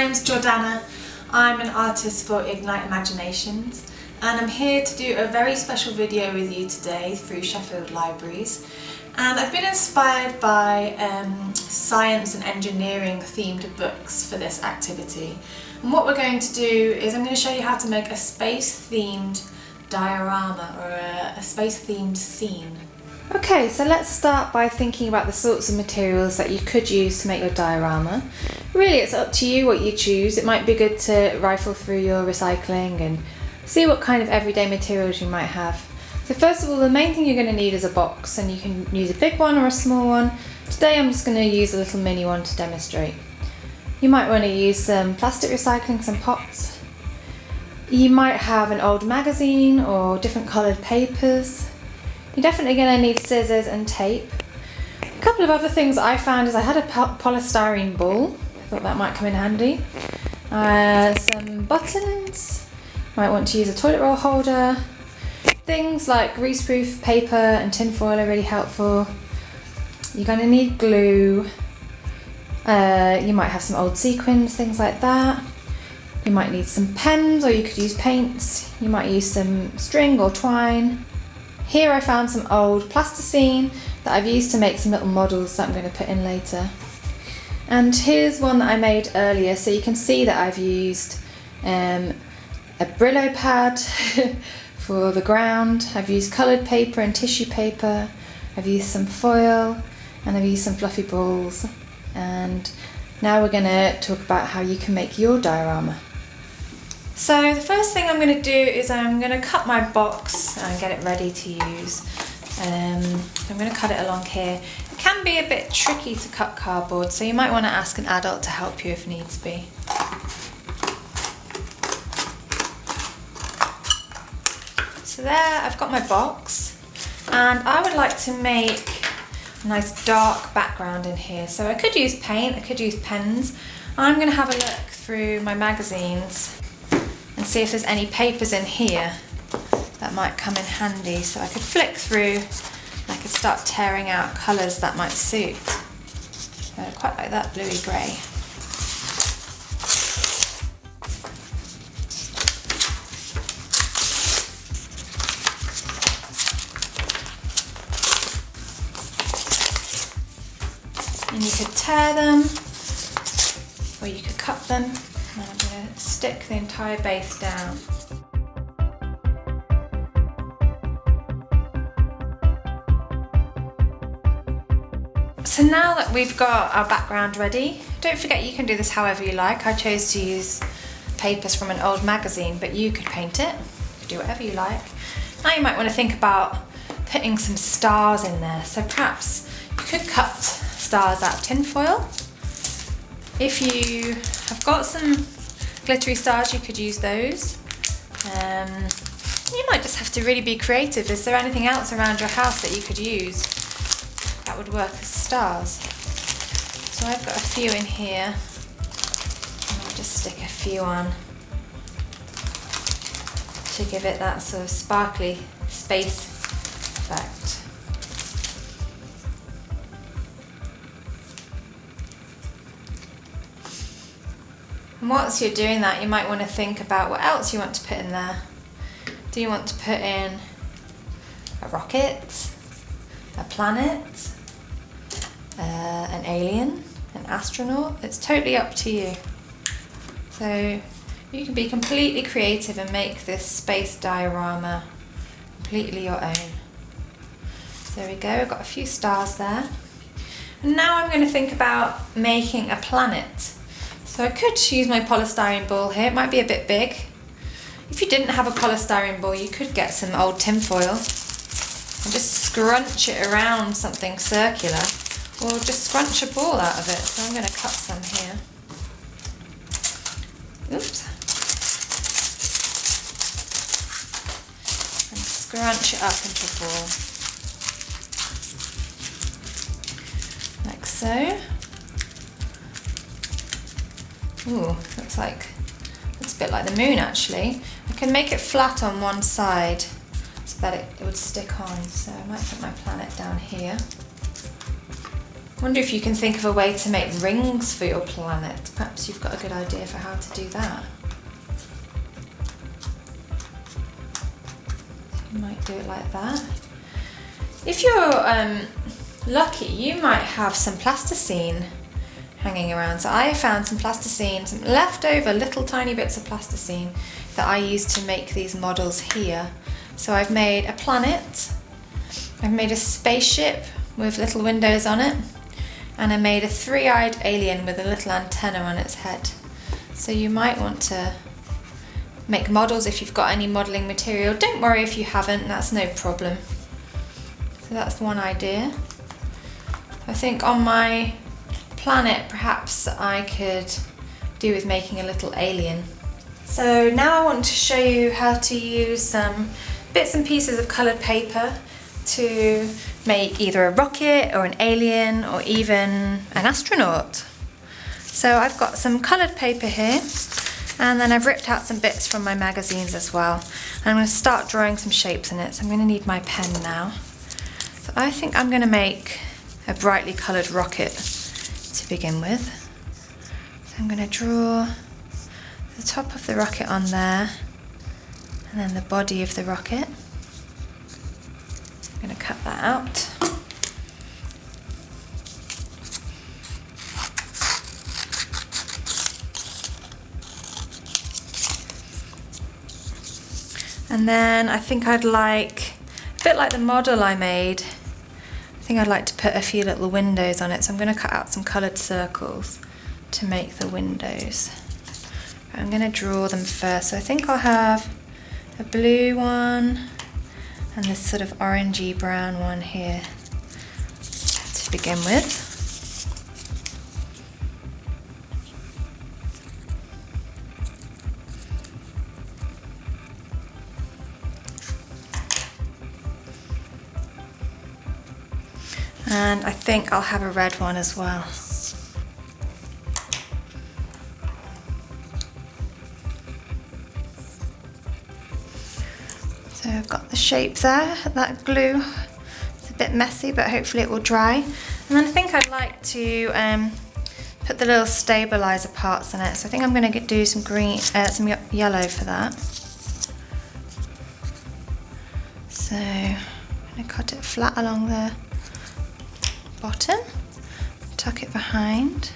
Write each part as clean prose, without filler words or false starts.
name's Jordanna. I'm an artist for Ignite Imaginations, and I'm here to do a very special video with you today through Sheffield Libraries. And I've been inspired by science and engineering themed books for this activity. And what we're going to do is I'm going to show you how to make a space themed diorama, or a space themed scene. Okay, so let's start by thinking about the sorts of materials that you could use to make your diorama. Really, it's up to you what you choose. It might be good to rifle through your recycling and see what kind of everyday materials you might have. So first of all, the main thing you're going to need is a box, and you can use a big one or a small one. Today I'm just going to use a little mini one to demonstrate. You might want to use some plastic recycling, some pots. You might have an old magazine or different coloured papers. You're definitely going to need scissors and tape. A couple of other things I found is I had a polystyrene ball. I thought that might come in handy. Some buttons. Might want to use a toilet roll holder. Things like greaseproof paper and tin foil are really helpful. You're going to need glue. You might have some old sequins, things like that. You might need some pens, or you could use paints. You might use some string or twine. Here I found some old plasticine that I've used to make some little models that I'm going to put in later. And here's one that I made earlier, so you can see that I've used a Brillo pad for the ground. I've used coloured paper and tissue paper. I've used some foil, and I've used some fluffy balls. And now we're going to talk about how you can make your diorama. So the first thing I'm going to do is I'm going to cut my box and get it ready to use. I'm going to cut it along here. It can be a bit tricky to cut cardboard, so you might want to ask an adult to help you if needs be. So there, I've got my box, and I would like to make a nice dark background in here. So I could use paint, I could use pens. I'm going to have a look through my magazines and see if there's any papers in here that might come in handy. So I could flick through and I could start tearing out colours that might suit. I quite like that bluey grey. And you could tear them, or you could cut them. And I'm going to stick the entire base down. So now that we've got our background ready, don't forget you can do this however you like. I chose to use papers from an old magazine, but you could paint it, you could do whatever you like. Now you might want to think about putting some stars in there. So perhaps you could cut stars out of tin foil. If you have got some glittery stars, you could use those. You might just have to really be creative. Is there anything else around your house that you could use that would work as stars? So I've got a few in here, and I'll just stick a few on to give it that sort of sparkly space effect. And whilst you're doing that, you might want to think about what else you want to put in there. Do you want to put in a rocket, a planet, an alien, an astronaut? It's totally up to you. So you can be completely creative and make this space diorama completely your own. So there we go, I've got a few stars there. And now I'm going to think about making a planet. So I could use my polystyrene ball here. It might be a bit big. If you didn't have a polystyrene ball, you could get some old tin foil and just scrunch it around something circular, or just scrunch a ball out of it. So I'm going to cut some here. Oops. And scrunch it up into a ball. Like so. Ooh, looks a bit like the moon actually. I can make it flat on one side so that it would stick on. So I might put my planet down here. I wonder if you can think of a way to make rings for your planet. Perhaps you've got a good idea for how to do that. You might do it like that. If you're lucky, you might have some plasticine hanging around. So I found some plasticine, some leftover little tiny bits of plasticine that I used to make these models here. So I've made a planet, I've made a spaceship with little windows on it, and I made a three-eyed alien with a little antenna on its head. So you might want to make models if you've got any modelling material. Don't worry if you haven't, that's no problem. So that's one idea. I think on my planet perhaps I could do with making a little alien. So now I want to show you how to use some bits and pieces of coloured paper to make either a rocket or an alien or even an astronaut. So I've got some coloured paper here, and then I've ripped out some bits from my magazines as well. And I'm going to start drawing some shapes in it, so I'm going to need my pen now. So I think I'm going to make a brightly coloured rocket to begin with. So I'm going to draw the top of the rocket on there, and then the body of the rocket. I'm going to cut that out. And then I think I'd like, a bit like the model I made, I think I'd like to put a few little windows on it. So I'm going to cut out some coloured circles to make the windows. I'm going to draw them first. So I think I'll have a blue one and this sort of orangey brown one here to begin with. And I think I'll have a red one as well. So I've got the shape there. That glue is a bit messy, but hopefully it will dry. And then I think I'd like to put the little stabilizer parts in it. So I think I'm going to do some green, some yellow for that. So I'm going to cut it flat along the bottom, tuck it behind.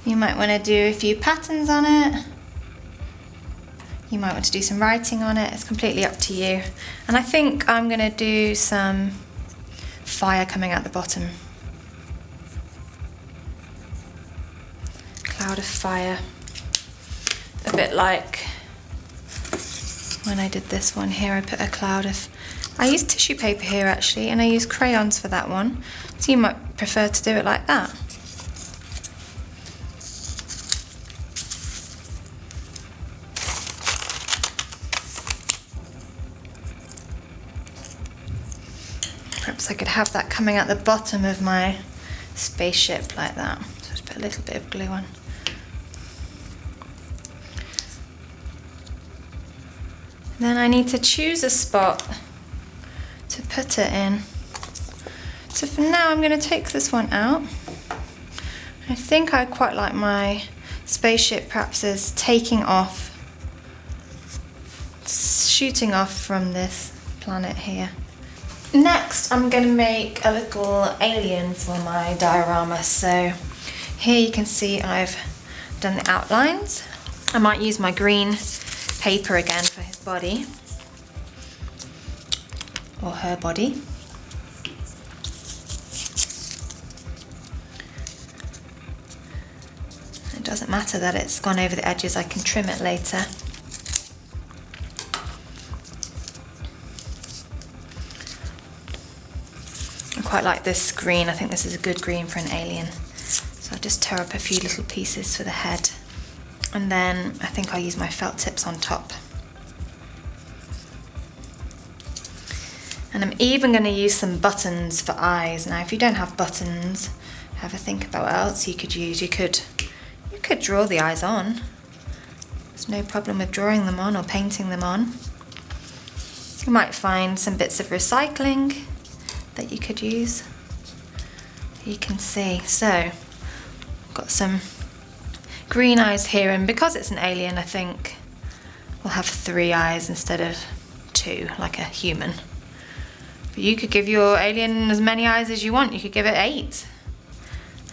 You might want to do a few patterns on it. You might want to do some writing on it. It's completely up to you. And I think I'm going to do some fire coming out the bottom. Cloud of fire. A bit like when I did this one here, I put a cloud of... I used tissue paper here actually, and I used crayons for that one. So you might prefer to do it like that. Perhaps I could have that coming out the bottom of my spaceship like that. So just put a little bit of glue on. Then I need to choose a spot to put it in. So for now I'm going to take this one out. I think I quite like my spaceship perhaps as taking off, shooting off from this planet here. Next, I'm going to make a little alien for my diorama. So here you can see I've done the outlines. I might use my green paper again for his body, or her body. It doesn't matter that it's gone over the edges, I can trim it later. I quite like this green. I think this is a good green for an alien. just tear up a few little pieces for the head. And then I think I'll use my felt tips on top. And I'm even going to use some buttons for eyes. Now if you don't have buttons, have a think about what else you could use. You could draw the eyes on. There's no problem with drawing them on or painting them on. You might find some bits of recycling that you could use. You can see. So I've got some green eyes here, and because it's an alien, I think we'll have 3 eyes instead of 2, like a human. But you could give your alien as many eyes as you want. You could give it 8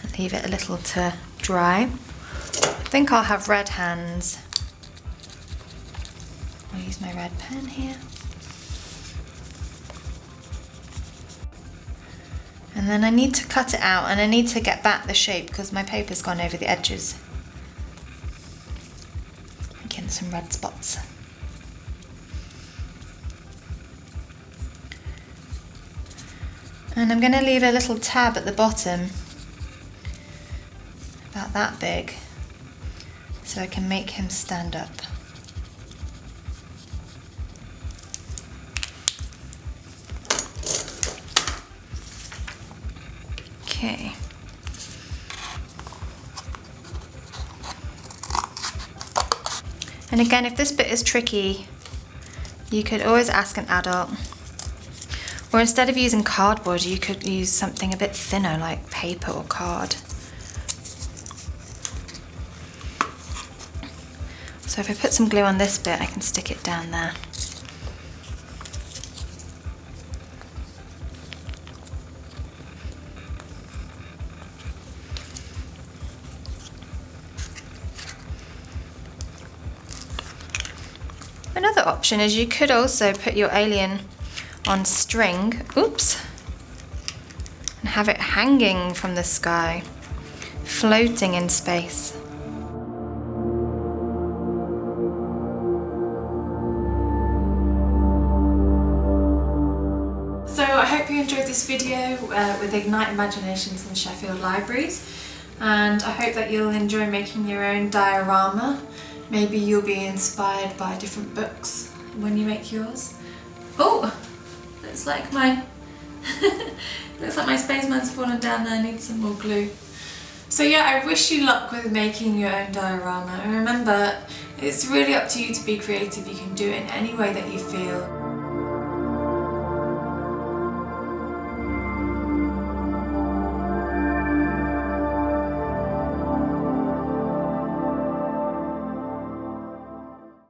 and leave it a little to dry. I think I'll have red hands. I'll use my red pen here. And then I need to cut it out, and I need to get back the shape because my paper's gone over the edges. Making some red spots. And I'm going to leave a little tab at the bottom, about that big, so I can make him stand up. Okay. And again, if this bit is tricky, you could always ask an adult. Or instead of using cardboard, you could use something a bit thinner like paper or card. So if I put some glue on this bit, I can stick it down there. Another option is you could also put your alien on string, oops, and have it hanging from the sky, floating in space. So I hope you enjoyed this video with Ignite Imaginations and Sheffield Libraries, and I hope that you'll enjoy making your own diorama. Maybe you'll be inspired by different books when you make yours. Oh, looks like my spaceman's fallen down there. I need some more glue. So yeah, I wish you luck with making your own diorama. And remember, it's really up to you to be creative. You can do it in any way that you feel.